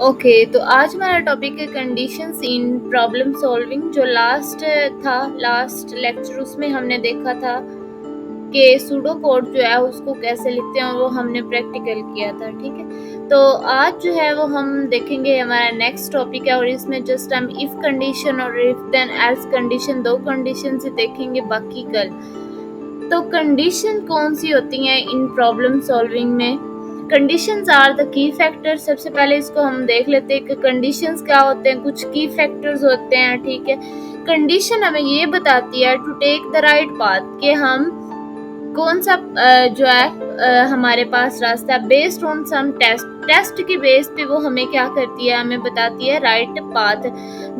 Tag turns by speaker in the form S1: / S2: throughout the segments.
S1: Okay, तो आज हमारा टॉपिक है कंडीशंस इन प्रॉब्लम सॉल्विंग। जो लास्ट लेक्चर उसमें हमने देखा था कि सूडो कोड जो है उसको कैसे लिखते हैं, और वो हमने प्रैक्टिकल किया था। ठीक है, तो आज जो है वो हम देखेंगे, हमारा नेक्स्ट टॉपिक है, और इसमें जस्ट हम इफ कंडीशन और इफ देन एल्स कंडीशन, दो कंडीशन से देखेंगे, बाकी कल। तो कंडीशन कौन सी होती हैं इन प्रॉब्लम सॉल्विंग में? Conditions are the key factors. सबसे पहले इसको हम देख लेते हैं कि कंडीशंस क्या होते हैं। कुछ की फैक्टर्स होते हैं, ठीक है। कंडीशन हमें ये बताती है to take the right path, कि हम कौन सा जो है हमारे पास रास्ता है, बेस्ड ऑन सम टेस्ट के बेस पे वो हमें क्या करती है, हमें बताती है राइट पाथ।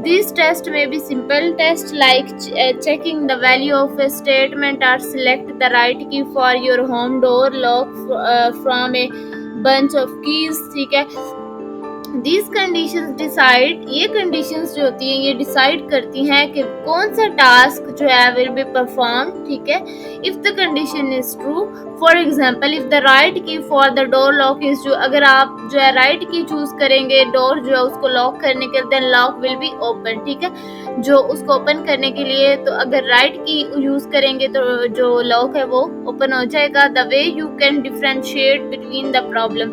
S1: दिस टेस्ट में be simple test like checking the value of a statement और select the right key for your home door lock from a bunch of keys. ठीक है, These conditions decide, ये conditions जो होती हैं ये decide करती हैं कि कौन सा टास्क जो है will be performed। ठीक है, if the condition is true, for example if the right key for the door lock is true, अगर आप जो है right key चूज करेंगे डोर जो है उसको लॉक करने के लिए, then lock will be open। ठीक है, जो उसको ओपन करने के लिए, तो अगर राइट की यूज करेंगे तो जो लॉक है वो ओपन हो जाएगा। The way you can differentiate between the problem,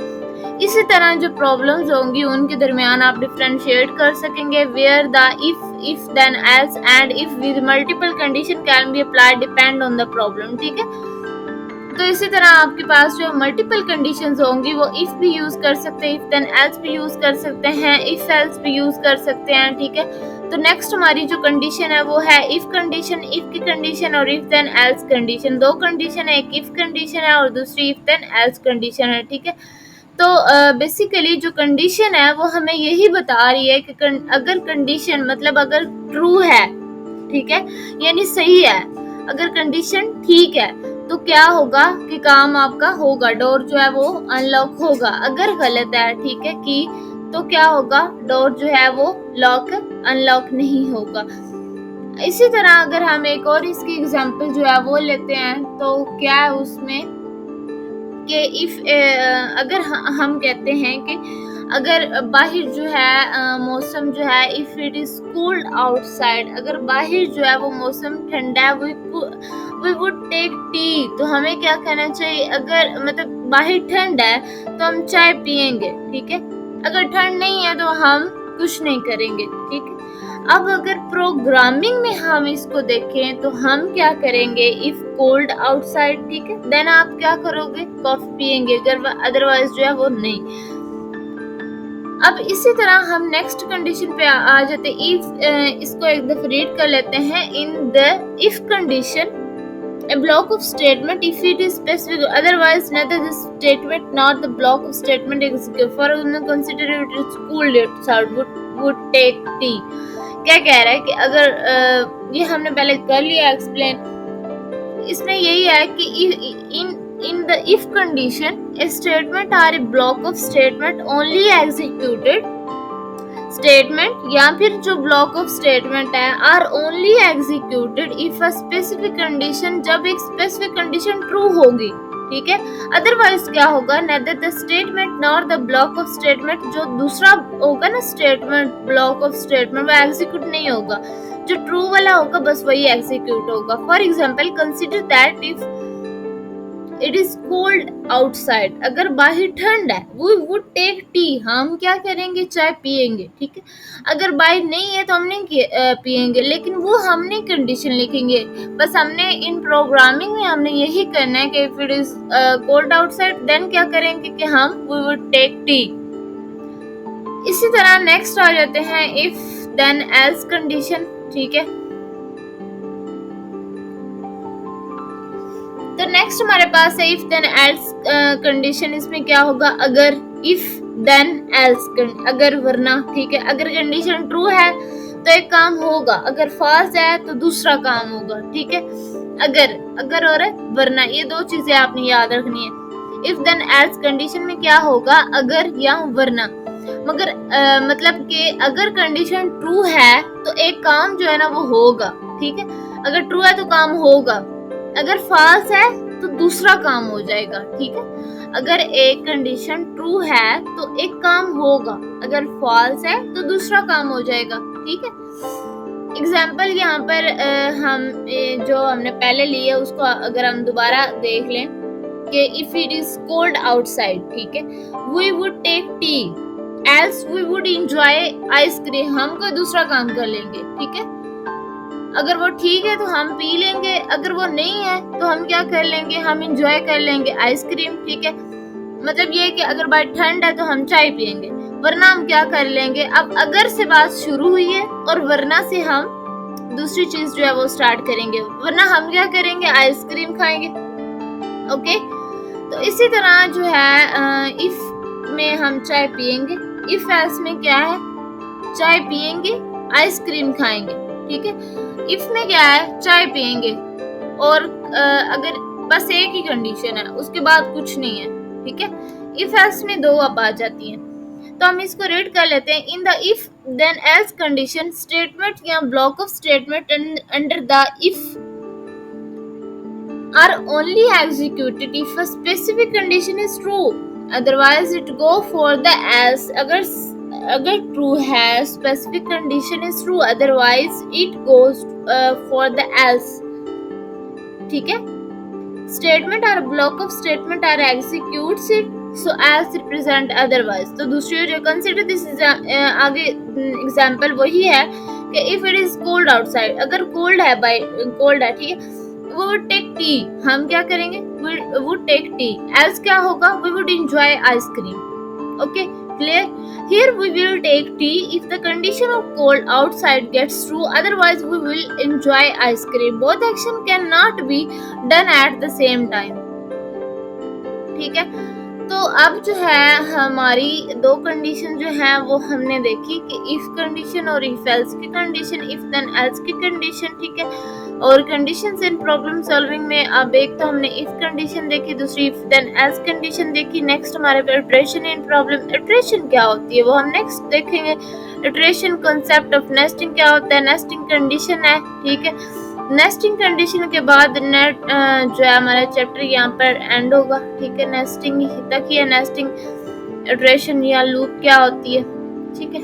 S1: इसी तरह जो प्रॉब्लम्स होंगी उनके दरमियान आप डिफरेंशिएट कर सकेंगे। Where the if then else and if with multiple condition can be applied depend on the problem. ठीक है, तो इसी तरह आपके पास जो मल्टीपल कंडीशंस होंगी वो इफ भी यूज कर सकते हैं, इफ देन एल्स भी यूज कर सकते हैं, इफ एल्स भी यूज कर सकते हैं। ठीक है, तो नेक्स्ट हमारी जो कंडीशन है वो है इफ कंडीशन, इफ की कंडीशन और इफ देन एल्स कंडीशन। दो कंडीशन है, एक इफ कंडीशन है और दूसरी इफ देन एल्स कंडीशन है। ठीक है, तो बेसिकली जो कंडीशन है वो हमें यही बता रही है कि अगर कंडीशन मतलब अगर ट्रू है, ठीक है, यानी सही है, अगर कंडीशन ठीक है तो क्या होगा कि काम आपका होगा, डोर जो है वो अनलॉक होगा। अगर गलत है, ठीक है, की, तो क्या होगा, डोर जो है वो लॉक अनलॉक नहीं होगा। इसी तरह अगर हम एक और इसकी एग्जांपल जो है वो लेते हैं, तो क्या है उसमें कि इफ अगर हम कहते हैं कि अगर बाहर जो है मौसम जो है, if it is cooled outside, अगर बाहर जो है वो मौसम ठंडा है, वी वुड टेक टी, तो हमें क्या कहना चाहिए, अगर मतलब बाहर ठंड है तो हम चाय पियेंगे। ठीक है, अगर ठंड नहीं है तो हम कुछ नहीं करेंगे। ठीक है, अब अगर प्रोग्रामिंग में हम इसको देखें तो हम क्या करेंगे, इफ कोल्ड आउटसाइड, ठीक है, देन आप क्या करोगे, कॉफी पियेंगे, अदरवाइज जो है वो नहीं। अब इसी तरह हम नेक्स्ट कंडीशन पे आ जाते हैं। इफ इसको एक दफा रीड कर लेते हैं। In the if condition a block of statement if it is specific, otherwise neither the statement nor the block of statement execute. For consider it is cool outside, would take tea। क्या कह रहा है कि अगर ये हमने पहले कर लिया एक्सप्लेन, इसमें यही है कि in the if condition a statement or a block of statement only executed, statement या फिर जो ब्लॉक ऑफ स्टेटमेंट है are only executed if a specific condition, जब एक स्पेसिफिक कंडीशन ट्रू होगी। ठीक है, अदरवाइज क्या होगा, neither the statement nor the block of statement, जो दूसरा होगा ना स्टेटमेंट ब्लॉक ऑफ स्टेटमेंट, वो एग्जीक्यूट नहीं होगा, जो ट्रू वाला होगा बस वही एग्जीक्यूट होगा। For example consider that if it is cold outside, अगर बाहर ठंड है, वी वुड टेक टी, हम क्या करेंगे, चाय पियेंगे। ठीक है, अगर बाहर नहीं है तो हम नहीं पियेंगे, लेकिन वो हमने कंडीशन लिखेंगे। बस हमने इन प्रोग्रामिंग में हमने यही करना है कि if it is cold outside then क्या करेंगे कि हम वी वुड टेक टी। इसी तरह नेक्स्ट आ जाते हैं इफ देन एल्स कंडीशन। ठीक है, तो नेक्स्ट हमारे पास है इफ देन एल्स कंडीशन। इसमें क्या होगा, अगर इफ देन एल्स, अगर वरना। ठीक है, अगर कंडीशन ट्रू है तो एक काम होगा, अगर फॉल्स है तो दूसरा काम होगा। ठीक है, अगर और वरना, ये दो चीजें आपने याद रखनी है। इफ देन एल्स कंडीशन में क्या होगा, अगर या वरना, मगर मतलब कि अगर कंडीशन ट्रू है तो एक काम जो है ना वो होगा। ठीक है, अगर ट्रू है तो काम होगा, अगर फॉल्स है तो दूसरा काम हो जाएगा। ठीक है, अगर एक कंडीशन ट्रू है तो एक काम होगा, अगर फॉल्स है तो दूसरा काम हो जाएगा। ठीक है, एग्जाम्पल यहाँ पर हम जो हमने पहले ली है उसको अगर हम दोबारा देख लें कि if it is cold outside, ठीक है, we would take tea else we would enjoy ice cream. हम कोई दूसरा काम कर लेंगे। ठीक है, अगर वो ठीक है तो हम पी लेंगे, अगर वो नहीं है तो हम क्या कर लेंगे, हम एंजॉय कर लेंगे आइसक्रीम। ठीक है, मतलब ये कि अगर बात ठंड है तो हम चाय पियेंगे, वरना हम क्या कर लेंगे। अब अगर से बात शुरू हुई है और वरना से हम दूसरी चीज जो है वो स्टार्ट करेंगे, वरना हम क्या करेंगे, आइसक्रीम खाएंगे। ओके, तो इसी तरह जो है इफ में हम चाय पियेंगे, इफ एल्स में क्या है, चाय पियेंगे आइसक्रीम खाएंगे। ठीक है, इफ में क्या है, चाय पियेंगे और अगर बस एक ही कंडीशन है, उसके बाद कुछ नहीं है। ठीक है, इफ एल्स में दो अब आ जाती हैं, तो हम इसको रीड कर लेते हैं। In the if then else condition statement या block of statement under the if are only executed if a specific condition is true, otherwise it go for the else। अगर true है, specific condition is true, otherwise it goes for the else। ठीक है, statement or block of statement are executes it so as represent otherwise। तो दूसरी जो consider this is आगे example वही है कि if it is cold outside, अगर cold है, by cold है, ठीक है, we would take tea, हम क्या करेंगे, we would take tea, else क्या होगा, we would enjoy ice cream। okay, clear? Here we will take tea if the condition of cold outside gets true, otherwise we will enjoy ice cream। both action cannot be done at the same time। ठीक है, तो अब जो है हमारी दो condition जो है वो हमने देखी कि इफ कंडीशन और इफ एल्स की कंडीशन, इफ देन एल्स की कंडीशन। ठीक है, और कंडीशंस इन प्रॉब्लम सॉल्विंग में अब एक तो हमने इफ कंडीशन देखी, दूसरी इफ देन एल्स कंडीशन देखी। नेक्स्ट हमारे पे इटरेशन इन प्रॉब्लम, इटरेशन क्या होती है वो हम नेक्स्ट देखेंगे। इटरेशन कॉन्सेप्ट ऑफ नेस्टिंग क्या होता है, नेस्टिंग कंडीशन है। ठीक है, नेस्टिंग कंडीशन के बाद नेट जो है हमारा चैप्टर यहाँ पर एंड होगा। ठीक है, नेस्टिंग तक ही है, नेस्टिंग इटरेशन या लूप क्या होती है। ठीक है।